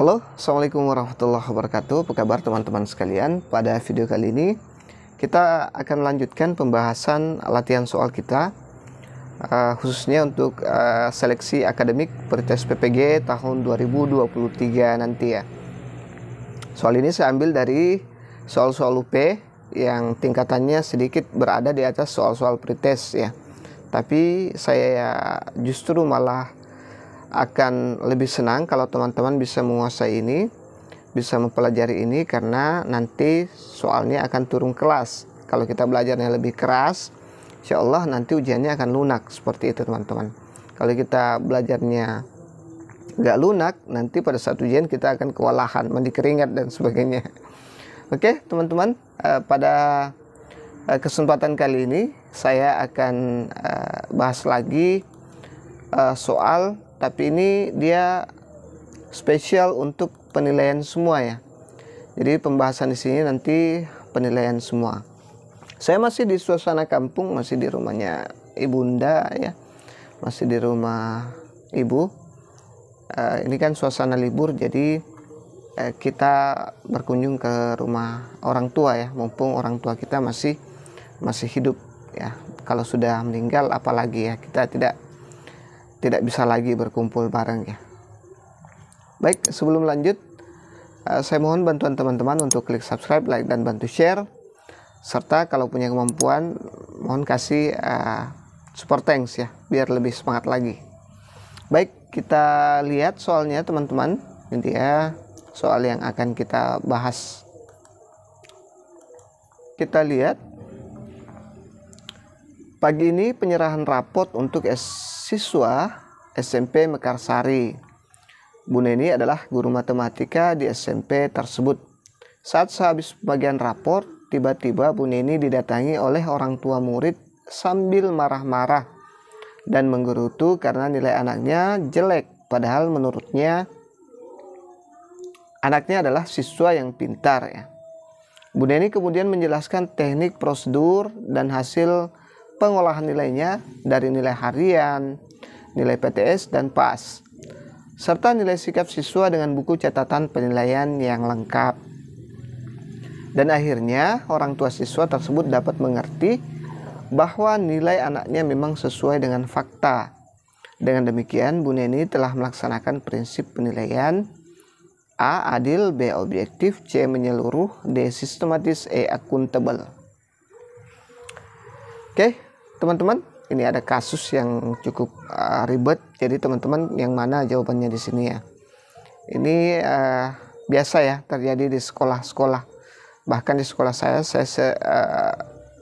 Halo, Assalamualaikum warahmatullahi wabarakatuh. Apa kabar teman-teman sekalian? Pada video kali ini kita akan melanjutkan pembahasan latihan soal kita, khususnya untuk seleksi akademik Pretest PPG tahun 2023 nanti ya. Soal ini saya ambil dari soal-soal UP yang tingkatannya sedikit berada di atas soal-soal Pretest ya. Tapi saya justru malah akan lebih senang kalau teman-teman bisa menguasai ini, bisa mempelajari ini, karena nanti soalnya akan turun kelas. Kalau kita belajarnya lebih keras, insya Allah nanti ujiannya akan lunak, seperti itu teman-teman. Kalau kita belajarnya nggak lunak, nanti pada saat ujian kita akan kewalahan, mandi keringat dan sebagainya. Oke teman-teman, pada kesempatan kali ini saya akan bahas lagi soal, tapi ini dia spesial untuk penilaian semua ya. Jadi pembahasan di sini nanti penilaian semua. Saya masih di suasana kampung, masih di rumahnya ibunda ya, masih di rumah ibu. Ini kan suasana libur, jadi kita berkunjung ke rumah orang tua ya, mumpung orang tua kita masih hidup ya. Kalau sudah meninggal apalagi ya, kita tidak bisa lagi berkumpul bareng ya. Baik, sebelum lanjut, saya mohon bantuan teman-teman untuk klik subscribe, like, dan bantu share. Serta kalau punya kemampuan, mohon kasih support thanks ya, biar lebih semangat lagi. Baik, kita lihat soalnya teman-teman. Ini dia soal yang akan kita bahas. Kita lihat. Pagi ini penyerahan rapot untuk siswa SMP Mekarsari. Bu Neni adalah guru matematika di SMP tersebut. Saat sehabis pembagian rapor, tiba-tiba Bu Neni didatangi oleh orang tua murid sambil marah-marah dan menggerutu karena nilai anaknya jelek, padahal menurutnya anaknya adalah siswa yang pintar ya. Bu Neni kemudian menjelaskan teknik, prosedur, dan hasil pengolahan nilainya dari nilai harian, nilai PTS, dan PAS, serta nilai sikap siswa dengan buku catatan penilaian yang lengkap. Dan akhirnya orang tua siswa tersebut dapat mengerti bahwa nilai anaknya memang sesuai dengan fakta. Dengan demikian, Bu Neni telah melaksanakan prinsip penilaian: A. Adil, B. Objektif, C. Menyeluruh, D. Sistematis, E. Akuntabel. Oke, teman-teman, ini ada kasus yang cukup ribet. Jadi teman-teman yang mana jawabannya di sini ya. Ini biasa ya terjadi di sekolah-sekolah. Bahkan di sekolah saya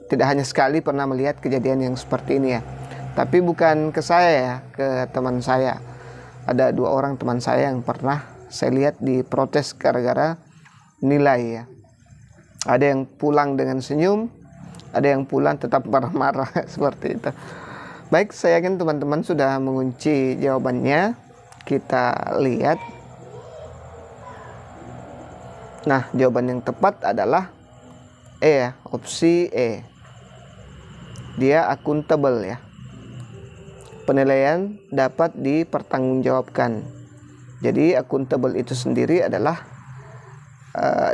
tidak hanya sekali pernah melihat kejadian yang seperti ini ya. Tapi bukan ke saya ya, ke teman saya. Ada 2 orang teman saya yang pernah saya lihat diprotes gara-gara nilai ya. Ada yang pulang dengan senyum, ada yang pulang tetap marah-marah seperti itu. Baik, saya yakin teman-teman sudah mengunci jawabannya. Kita lihat. Nah, jawaban yang tepat adalah E ya, opsi E. Dia akuntabel ya. Penilaian dapat dipertanggungjawabkan. Jadi akuntabel itu sendiri adalah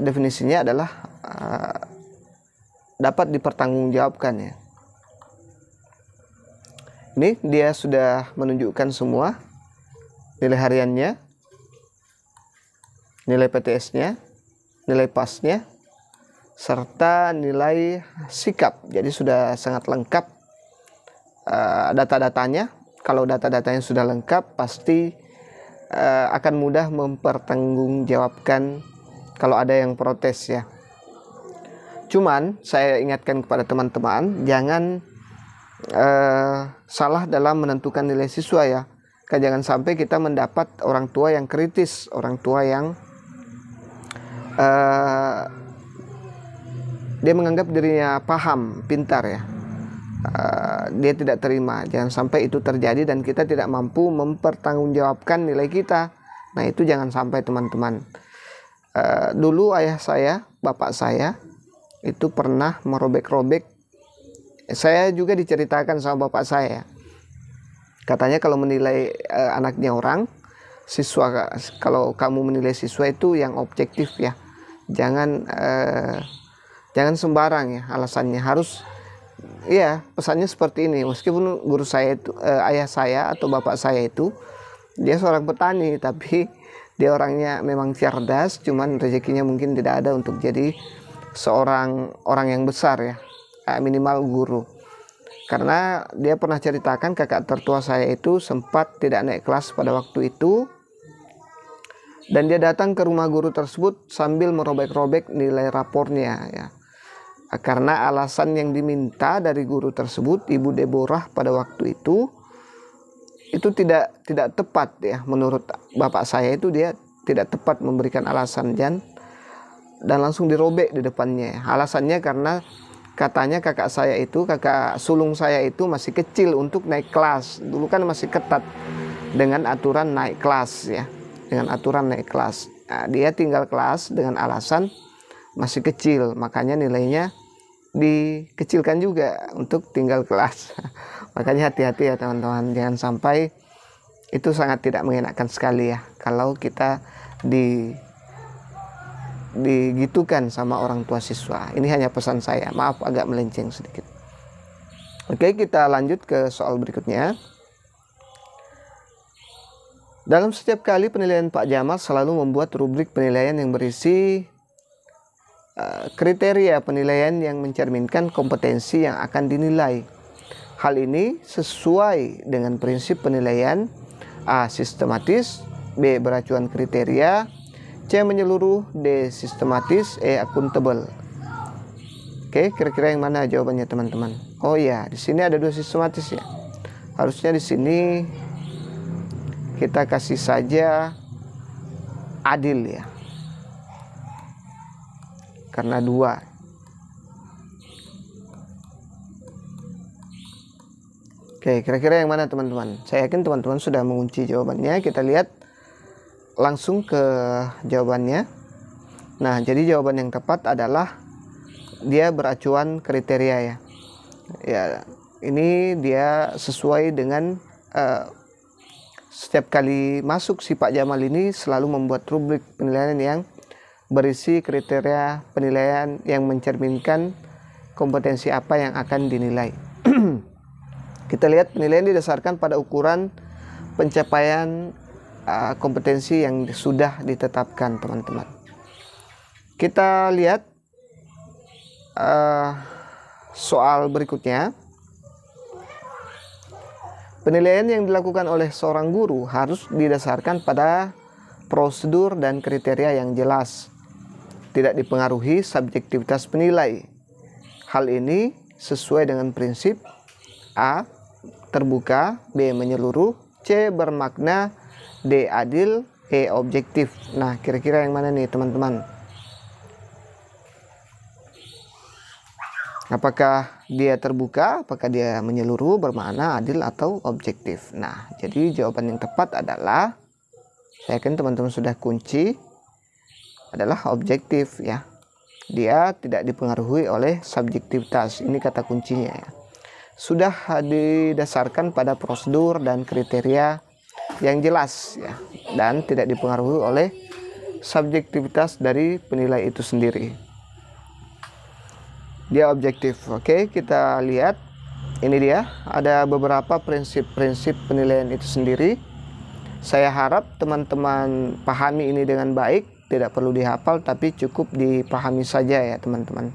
definisinya adalah dapat dipertanggungjawabkan ya. Ini dia sudah menunjukkan semua nilai hariannya, nilai PTS-nya, nilai PAS-nya, serta nilai sikap. Jadi sudah sangat lengkap data-datanya. Kalau data-datanya sudah lengkap, pasti akan mudah mempertanggungjawabkan kalau ada yang protes ya. Cuman saya ingatkan kepada teman-teman, jangan salah dalam menentukan nilai siswa ya. Jangan sampai kita mendapat orang tua yang kritis, orang tua yang dia menganggap dirinya paham, pintar ya. Dia tidak terima. Jangan sampai itu terjadi dan kita tidak mampu mempertanggungjawabkan nilai kita. Nah itu jangan sampai teman-teman. Dulu ayah saya, bapak saya itu pernah merobek-robek. Saya juga diceritakan sama bapak saya. Katanya kalau menilai anaknya orang, siswa, kalau kamu menilai siswa itu yang objektif ya, jangan sembarang ya alasannya. Harus ya, pesannya seperti ini. Meskipun guru saya itu ayah saya atau bapak saya itu dia seorang petani, tapi dia orangnya memang cerdas, cuman rezekinya mungkin tidak ada untuk jadi seorang orang yang besar ya, minimal guru. Karena dia pernah ceritakan kakak tertua saya itu sempat tidak naik kelas pada waktu itu, dan dia datang ke rumah guru tersebut sambil merobek-robek nilai rapornya ya. Karena alasan yang diminta dari guru tersebut, Ibu Deborah, pada waktu itu tidak tepat ya. Menurut bapak saya itu dia tidak tepat memberikan alasan, dan langsung dirobek di depannya. Alasannya karena katanya kakak sulung saya itu masih kecil untuk naik kelas. Dulu kan masih ketat dengan aturan naik kelas ya, dengan aturan naik kelas. Nah, dia tinggal kelas dengan alasan masih kecil, makanya nilainya dikecilkan juga untuk tinggal kelas. Makanya hati-hati ya teman-teman, jangan sampai, itu sangat tidak mengenakan sekali ya kalau kita digitukan sama orang tua siswa. Ini hanya pesan saya, maaf agak melenceng sedikit. Oke, kita lanjut ke soal berikutnya. Dalam setiap kali penilaian Pak Jamal selalu membuat rubrik penilaian yang berisi kriteria penilaian yang mencerminkan kompetensi yang akan dinilai. Hal ini sesuai dengan prinsip penilaian: A. Sistematis, B. Beracuan kriteria, C. Menyeluruh, D. Sistematis, E. Akuntabel. Oke, kira-kira yang mana jawabannya teman-teman? Oh ya, di sini ada 2 sistematis ya. Harusnya di sini kita kasih saja adil ya, karena 2. Oke, kira-kira yang mana teman-teman? Saya yakin teman-teman sudah mengunci jawabannya. Kita lihat langsung ke jawabannya. Nah, jadi jawaban yang tepat adalah dia beracuan kriteria ya. Ya, ini dia sesuai dengan setiap kali masuk si Pak Jamal ini selalu membuat rubrik penilaian yang berisi kriteria penilaian yang mencerminkan kompetensi apa yang akan dinilai. Kita lihat penilaian didasarkan pada ukuran pencapaian kompetensi yang sudah ditetapkan teman-teman. Kita lihat soal berikutnya. Penilaian yang dilakukan oleh seorang guru harus didasarkan pada prosedur dan kriteria yang jelas, tidak dipengaruhi subjektivitas penilai. Hal ini sesuai dengan prinsip: A. Terbuka, B. Menyeluruh, C. Bermakna, D. Adil, E. Objektif. Nah, kira-kira yang mana nih teman-teman? Apakah dia terbuka, apakah dia menyeluruh, bermakna, adil, atau objektif? Nah, jadi jawaban yang tepat adalah, saya yakin teman-teman sudah kunci, adalah objektif ya. Dia tidak dipengaruhi oleh subjektivitas. Ini kata kuncinya ya. Sudah didasarkan pada prosedur dan kriteria yang jelas ya, dan tidak dipengaruhi oleh subjektivitas dari penilai itu sendiri. Dia objektif. Oke, kita lihat. Ini dia, ada beberapa prinsip-prinsip penilaian itu sendiri. Saya harap teman-teman pahami ini dengan baik, tidak perlu dihafal tapi cukup dipahami saja ya teman-teman.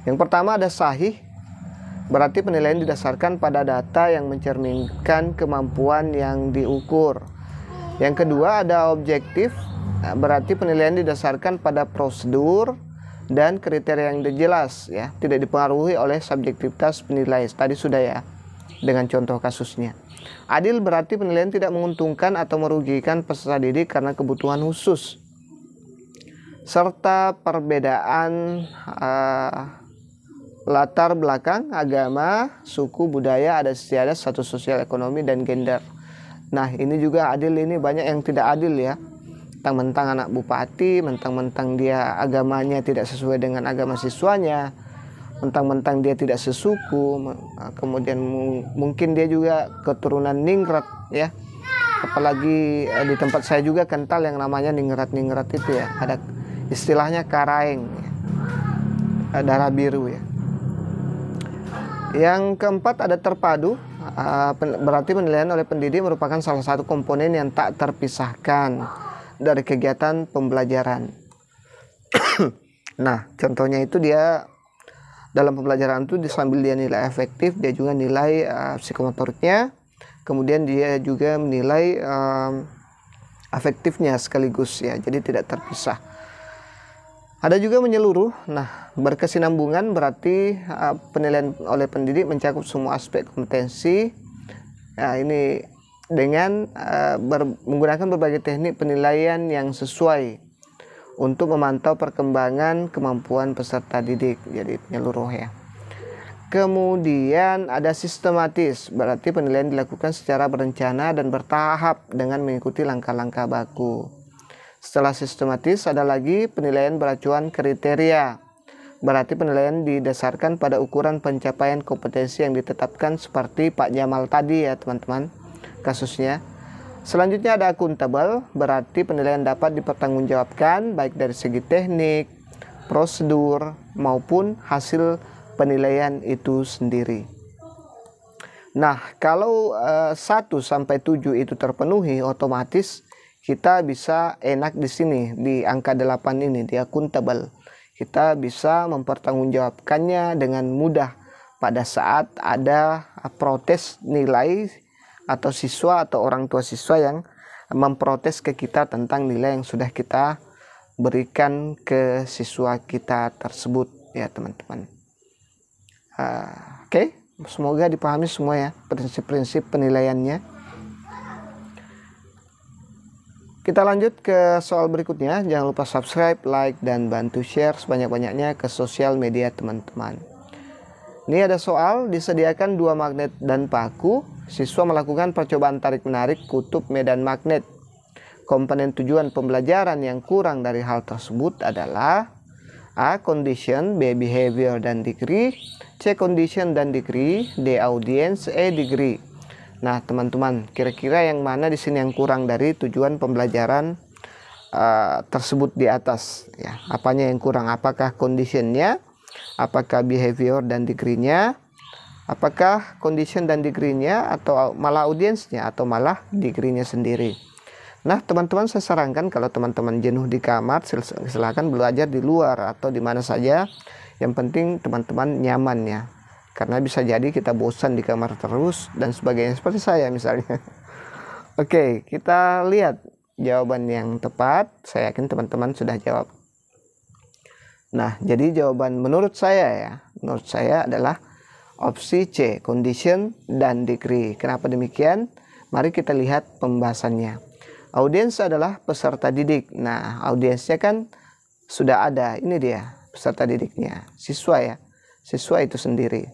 Yang pertama ada sahih, berarti penilaian didasarkan pada data yang mencerminkan kemampuan yang diukur. Yang kedua ada objektif, berarti penilaian didasarkan pada prosedur dan kriteria yang jelas ya, tidak dipengaruhi oleh subjektivitas penilai. Tadi sudah ya dengan contoh kasusnya. Adil berarti penilaian tidak menguntungkan atau merugikan peserta didik karena kebutuhan khusus, serta perbedaan latar belakang, agama, suku, budaya, adat istiadat, status sosial ekonomi, dan gender. Nah, ini juga adil, ini banyak yang tidak adil ya. Mentang-mentang anak bupati, mentang-mentang dia agamanya tidak sesuai dengan agama siswanya, mentang-mentang dia tidak sesuku, kemudian mungkin dia juga keturunan ningrat ya. apalagi di tempat saya juga kental yang namanya ningrat itu ya, ada istilahnya karaeng, darah biru ya. Yang keempat ada terpadu, berarti penilaian oleh pendidik merupakan salah satu komponen yang tak terpisahkan dari kegiatan pembelajaran. Nah, contohnya itu dia dalam pembelajaran itu sambil dia nilai efektif, dia juga nilai psikomotoriknya, kemudian dia juga menilai afektifnya sekaligus ya, jadi tidak terpisah. Ada juga menyeluruh. Nah, berkesinambungan berarti penilaian oleh pendidik mencakup semua aspek kompetensi. Nah, ini dengan menggunakan berbagai teknik penilaian yang sesuai untuk memantau perkembangan kemampuan peserta didik, jadi menyeluruh ya. Kemudian ada sistematis, berarti penilaian dilakukan secara berencana dan bertahap dengan mengikuti langkah-langkah baku. Setelah sistematis ada lagi penilaian beracuan kriteria, berarti penilaian didasarkan pada ukuran pencapaian kompetensi yang ditetapkan seperti Pak Jamal tadi ya teman-teman kasusnya. Selanjutnya ada akuntabel, berarti penilaian dapat dipertanggungjawabkan baik dari segi teknik, prosedur, maupun hasil penilaian itu sendiri. Nah, kalau 1 sampai 7 itu terpenuhi, otomatis kita bisa enak di sini, di angka 8 ini, di akuntabel. Kita bisa mempertanggungjawabkannya dengan mudah pada saat ada protes nilai atau siswa atau orang tua siswa yang memprotes ke kita tentang nilai yang sudah kita berikan ke siswa kita tersebut ya teman-teman. Oke, semoga dipahami semua ya prinsip-prinsip penilaiannya. Kita lanjut ke soal berikutnya. Jangan lupa subscribe, like, dan bantu share sebanyak-banyaknya ke sosial media teman-teman. Ini ada soal, disediakan 2 magnet dan paku. Siswa melakukan percobaan tarik-menarik kutub medan magnet. Komponen tujuan pembelajaran yang kurang dari hal tersebut adalah A. Condition, B. Behavior dan degree, C. Condition dan degree, D. Audience, E. Degree. Nah teman-teman, kira-kira yang mana di sini yang kurang dari tujuan pembelajaran tersebut di atas ya? Apanya yang kurang? Apakah conditionnya? Apakah behavior dan degree-nya? Apakah condition dan degree-nya, atau malah audience-nya, atau malah degree-nya sendiri? Nah teman-teman, saya sarankan kalau teman-teman jenuh di kamar, silakan belajar di luar atau di mana saja. Yang penting teman-teman nyaman ya, karena bisa jadi kita bosan di kamar terus dan sebagainya, seperti saya misalnya. Oke, kita lihat jawaban yang tepat. Saya yakin teman-teman sudah jawab. Nah, jadi jawaban menurut saya adalah opsi C, condition dan degree. Kenapa demikian? Mari kita lihat pembahasannya. Audiens adalah peserta didik. Nah, audiensnya kan sudah ada. Ini dia peserta didiknya, siswa ya. Siswa itu sendiri.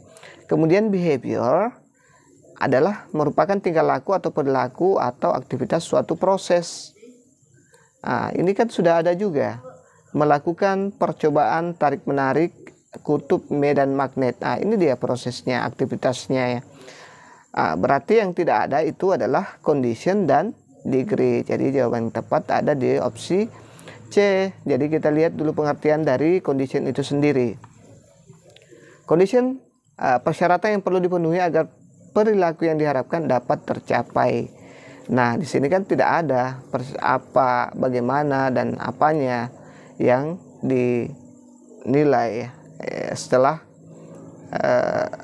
Kemudian behavior adalah merupakan tingkah laku atau perilaku atau aktivitas suatu proses. Nah, ini kan sudah ada juga. Melakukan percobaan tarik-menarik kutub medan magnet. Nah, ini dia prosesnya, aktivitasnya ya. Berarti yang tidak ada itu adalah condition dan degree. Jadi jawaban yang tepat ada di opsi C. Jadi kita lihat dulu pengertian dari condition itu sendiri. Condition, persyaratan yang perlu dipenuhi agar perilaku yang diharapkan dapat tercapai. Nah, di sini kan tidak ada apa, bagaimana, dan apanya yang dinilai ya, setelah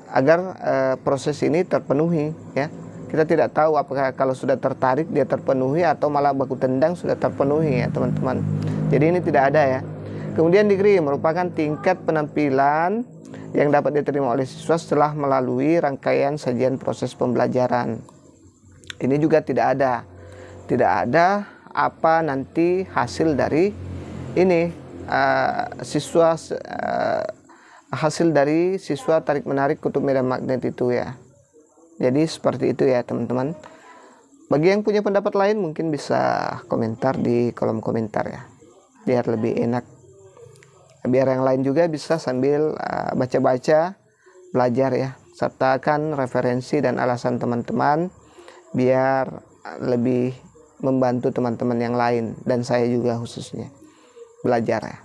agar proses ini terpenuhi ya. Kita tidak tahu apakah kalau sudah tertarik dia terpenuhi atau malah baku tendang sudah terpenuhi ya teman-teman. Jadi ini tidak ada ya. Kemudian degree merupakan tingkat penampilan yang dapat diterima oleh siswa setelah melalui rangkaian sajian proses pembelajaran. Ini juga tidak ada. Tidak ada apa nanti hasil dari ini hasil dari siswa tarik menarik kutub medan magnet itu ya. Jadi seperti itu ya teman-teman. Bagi yang punya pendapat lain mungkin bisa komentar di kolom komentar ya, biar lebih enak, biar yang lain juga bisa sambil baca-baca, belajar ya, sertakan referensi dan alasan teman-teman biar lebih membantu teman-teman yang lain dan saya juga khususnya belajar ya.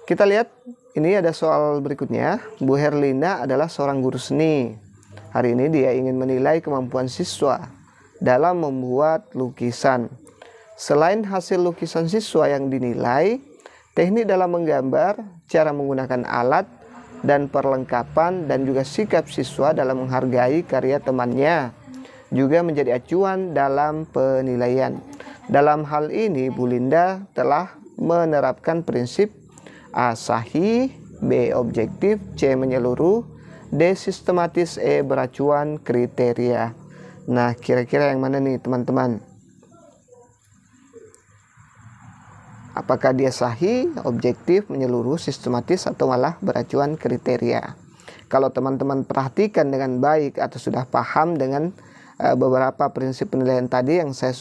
Kita lihat ini ada soal berikutnya. Bu Herlina adalah seorang guru seni. Hari ini dia ingin menilai kemampuan siswa dalam membuat lukisan. Selain hasil lukisan siswa yang dinilai, teknik dalam menggambar, cara menggunakan alat dan perlengkapan, dan juga sikap siswa dalam menghargai karya temannya juga menjadi acuan dalam penilaian. Dalam hal ini, Bu Linda telah menerapkan prinsip A. Sahih, B. Objektif, C. Menyeluruh, D. Sistematis, E. Beracuan kriteria. Nah, kira-kira yang mana nih teman-teman? Apakah dia sahih, objektif, menyeluruh, sistematis, atau malah beracuan kriteria? Kalau teman-teman perhatikan dengan baik atau sudah paham dengan beberapa prinsip penilaian tadi yang saya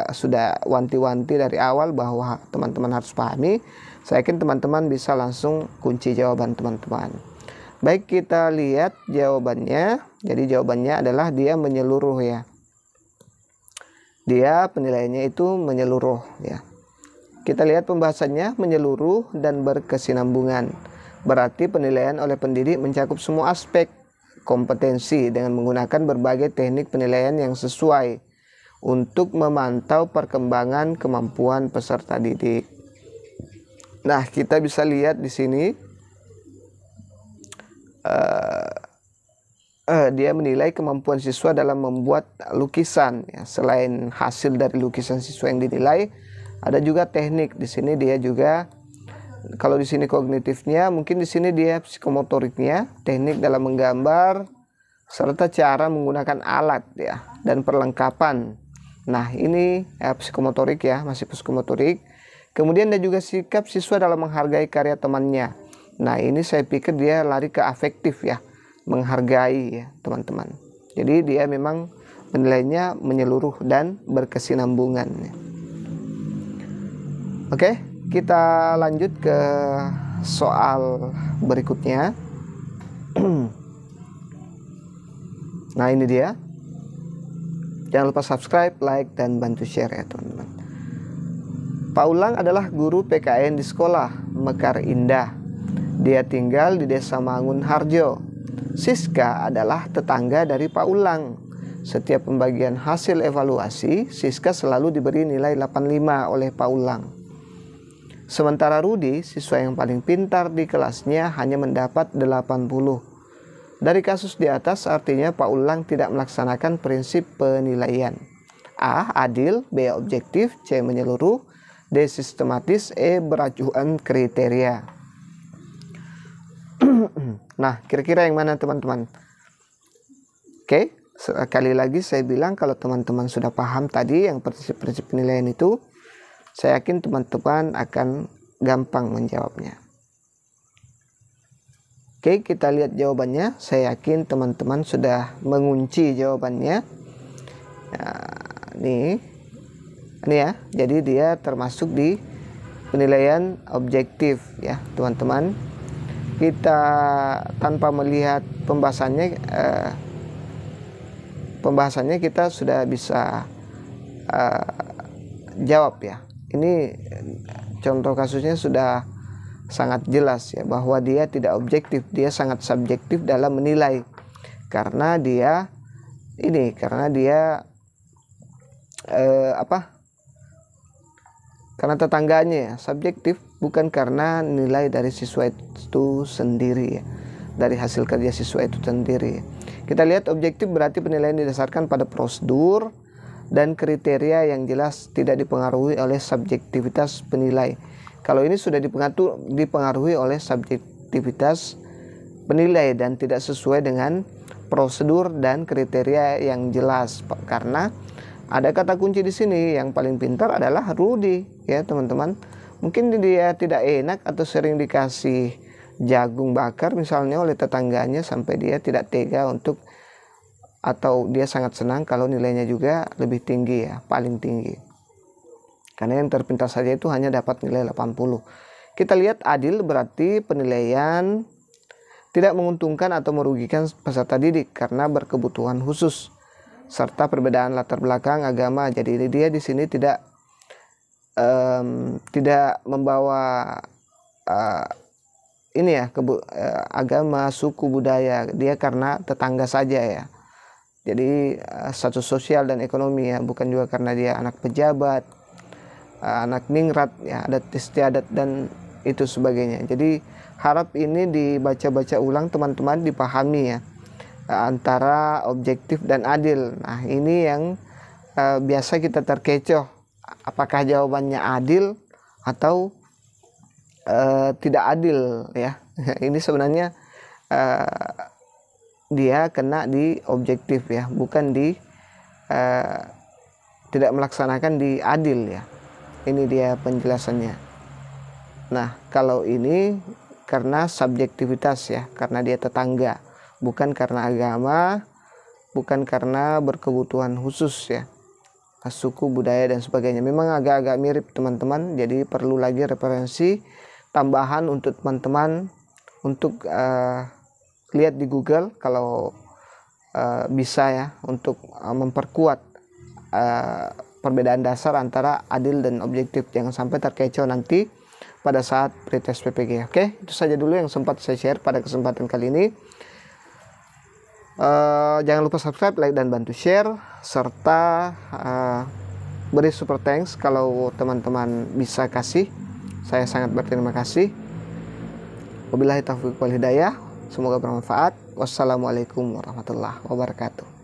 sudah wanti-wanti dari awal bahwa teman-teman harus pahami, saya yakin teman-teman bisa langsung kunci jawaban teman-teman. Baik, kita lihat jawabannya. Jadi jawabannya adalah dia menyeluruh ya. Dia penilaiannya itu menyeluruh ya. Kita lihat pembahasannya menyeluruh dan berkesinambungan. Berarti penilaian oleh pendidik mencakup semua aspek kompetensi dengan menggunakan berbagai teknik penilaian yang sesuai untuk memantau perkembangan kemampuan peserta didik. Nah, kita bisa lihat di sini dia menilai kemampuan siswa dalam membuat lukisan ya. Selain hasil dari lukisan siswa yang dinilai, ada juga teknik. Di sini dia juga, kalau di sini kognitifnya, mungkin di sini dia psikomotoriknya, teknik dalam menggambar serta cara menggunakan alat ya dan perlengkapan. Nah, ini psikomotorik ya, masih psikomotorik. Kemudian ada juga sikap siswa dalam menghargai karya temannya. Nah, ini saya pikir dia lari ke afektif ya, menghargai ya teman-teman. Jadi dia memang penilaiannya menyeluruh dan berkesinambungan ya. Oke, kita lanjut ke soal berikutnya. Nah, ini dia. Jangan lupa subscribe, like, dan bantu share ya teman-teman. Paulang adalah guru PKN di sekolah Mekar Indah. Dia tinggal di Desa Mangun Harjo. Siska adalah tetangga dari Paulang. Setiap pembagian hasil evaluasi, Siska selalu diberi nilai 85 oleh Paulang. Sementara Rudi, siswa yang paling pintar di kelasnya, hanya mendapat 80. Dari kasus di atas artinya Paulang tidak melaksanakan prinsip penilaian. A. Adil, B. Objektif, C. Menyeluruh, D. Sistematis, E. Beracuan kriteria. Nah, kira-kira yang mana teman-teman? Oke, sekali lagi saya bilang kalau teman-teman sudah paham tadi yang prinsip-prinsip penilaian itu, saya yakin teman-teman akan gampang menjawabnya. Oke, kita lihat jawabannya. Saya yakin teman-teman sudah mengunci jawabannya. Nah, ini ya. Jadi dia termasuk di penilaian objektif ya, teman-teman. Kita tanpa melihat pembahasannya kita sudah bisa jawab ya. Ini contoh kasusnya sudah sangat jelas ya, bahwa dia tidak objektif, dia sangat subjektif dalam menilai. Karena dia karena tetangganya ya, subjektif, bukan karena nilai dari siswa itu sendiri ya, dari hasil kerja siswa itu sendiri. Kita lihat objektif berarti penilaian didasarkan pada prosedur dan kriteria yang jelas, tidak dipengaruhi oleh subjektivitas penilai. Kalau ini sudah dipengaruhi oleh subjektivitas penilai dan tidak sesuai dengan prosedur dan kriteria yang jelas. Karena ada kata kunci di sini, yang paling pintar adalah Rudi ya teman-teman. Mungkin dia tidak enak atau sering dikasih jagung bakar misalnya oleh tetangganya sampai dia tidak tega untuk, atau dia sangat senang kalau nilainya juga lebih tinggi ya, paling tinggi. Karena yang terpintar saja itu hanya dapat nilai 80. Kita lihat adil berarti penilaian tidak menguntungkan atau merugikan peserta didik karena berkebutuhan khusus. serta perbedaan latar belakang agama. Jadi dia di sini tidak membawa agama, suku, budaya. Dia karena tetangga saja ya. Jadi status sosial dan ekonomi ya, bukan juga karena dia anak pejabat, anak ningrat ya, adat istiadat dan itu sebagainya. Jadi harap ini dibaca-baca ulang teman-teman, dipahami ya, antara objektif dan adil. Nah ini yang biasa kita terkecoh, apakah jawabannya adil atau tidak adil ya. Ini sebenarnya dia kena di objektif ya, bukan di tidak melaksanakan di adil ya. Ini dia penjelasannya. Nah kalau ini karena subjektivitas ya, karena dia tetangga, bukan karena agama, bukan karena berkebutuhan khusus ya, suku, budaya dan sebagainya. Memang agak-agak mirip teman-teman, jadi perlu lagi referensi tambahan untuk teman-teman untuk lihat di Google kalau bisa ya, untuk memperkuat perbedaan dasar antara adil dan objektif. Jangan sampai terkecoh nanti pada saat pretest PPG. Oke, itu saja dulu yang sempat saya share pada kesempatan kali ini. Jangan lupa subscribe, like, dan bantu share, serta beri super thanks kalau teman-teman bisa kasih. Saya sangat berterima kasih. Wabillahi taufiq wal hidayah. Semoga bermanfaat. Wassalamualaikum warahmatullahi wabarakatuh.